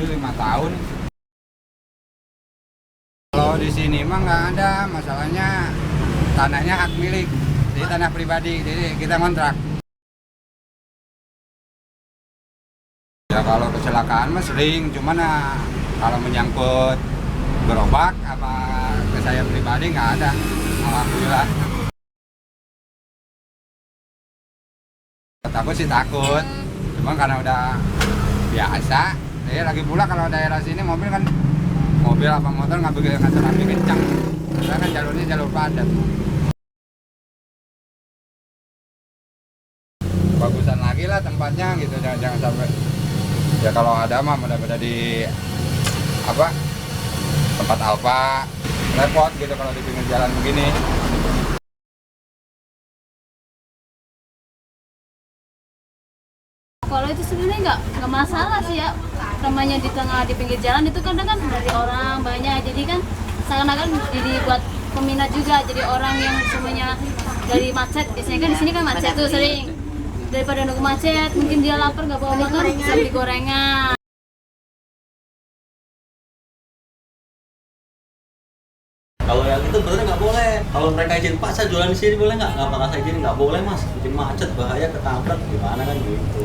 mobil 5 tahun. Kalau di sini mah nggak ada, masalahnya tanahnya hak milik, jadi tanah pribadi, jadi kita kontrak. Ya kalau kecelakaan mah sering, cuman kalau menyangkut gerobak apa ke saya pribadi nggak ada, alhamdulillah. Takut sih takut, cuman karena udah biasa. Jadi lagi pula kalau daerah sini mobil apa motor nggak terlalu kencang, karena kan jalurnya jalur padat. Bagusan lagi lah tempatnya gitu, jangan sampai ya kalau ada mah mudah-mudahan di apa tempat alfa repot gitu kalau di pinggir jalan begini. Kalau itu sebenarnya nggak masalah sih ya, namanya di tengah di pinggir jalan itu kadang kan dari orang banyak, jadi kan seakan-akan jadi buat peminat juga, jadi orang yang semuanya dari macet, biasanya kan di sini kan macet tuh sering, daripada nunggu macet mungkin dia lapar nggak bawa motor bisa beli gorengan. Kalau yang itu bener nggak boleh. Kalau mereka izin, Pak saya jualan di sini boleh nggak? Nggak bakal saya izin, nggak boleh mas. Bikin macet, bahaya, ketabrak, gimana kan gitu.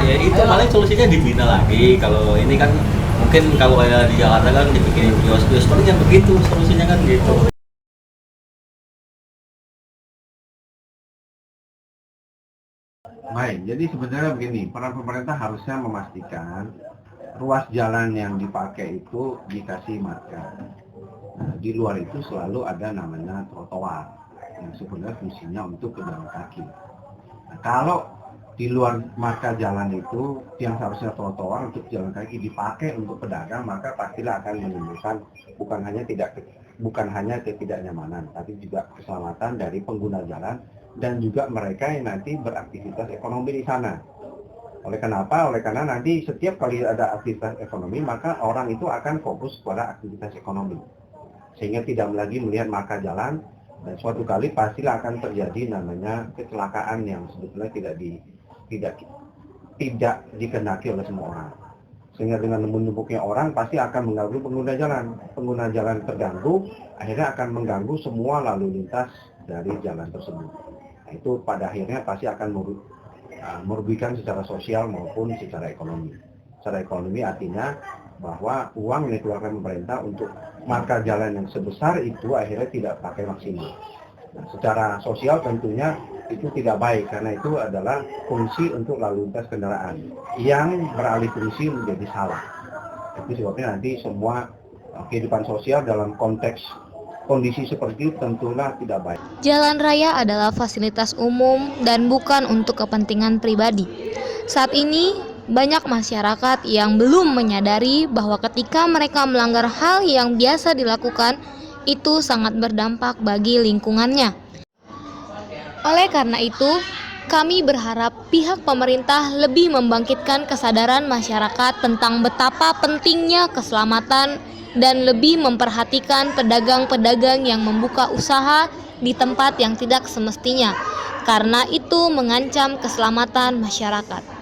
Ya itu paling solusinya dibina lagi. Kalau ini kan mungkin kalau kayak di Jakarta kan dibikin kios-kios, paling yang begitu solusinya kan gitu. Baik, jadi sebenarnya begini, peran pemerintah harusnya memastikan ruas jalan yang dipakai itu dikasih marka. Nah, di luar itu selalu ada namanya trotoar, yang sebenarnya fungsinya untuk pejalan kaki. Nah, kalau di luar marka jalan itu, yang seharusnya trotoar untuk jalan kaki dipakai untuk pedagang, maka pastilah akan menimbulkan bukan hanya ketidaknyamanan, tapi juga keselamatan dari pengguna jalan dan juga mereka yang nanti beraktivitas ekonomi di sana. Karena nanti setiap kali ada aktivitas ekonomi, maka orang itu akan fokus pada aktivitas ekonomi. Sehingga tidak lagi melihat marka jalan, dan suatu kali pastilah akan terjadi namanya kecelakaan yang sebetulnya tidak dikehendaki oleh semua orang. Sehingga dengan menumpuknya orang pasti akan mengganggu pengguna jalan. Pengguna jalan terganggu, akhirnya akan mengganggu semua lalu lintas dari jalan tersebut. Nah, itu pada akhirnya pasti akan merugikan secara sosial maupun secara ekonomi. Secara ekonomi artinya bahwa uang yang dikeluarkan pemerintah untuk marka jalan yang sebesar itu akhirnya tidak pakai maksimal. Nah, secara sosial tentunya itu tidak baik karena itu adalah fungsi untuk lalu lintas kendaraan yang beralih fungsi menjadi salah. Itu sebabnya nanti semua kehidupan sosial dalam konteks kondisi seperti itu tentulah tidak baik. Jalan raya adalah fasilitas umum dan bukan untuk kepentingan pribadi. Saat ini, banyak masyarakat yang belum menyadari bahwa ketika mereka melanggar hal yang biasa dilakukan, itu sangat berdampak bagi lingkungannya. Oleh karena itu, kami berharap pihak pemerintah lebih membangkitkan kesadaran masyarakat tentang betapa pentingnya keselamatan dan lebih memperhatikan pedagang-pedagang yang membuka usaha di tempat yang tidak semestinya, karena itu mengancam keselamatan masyarakat.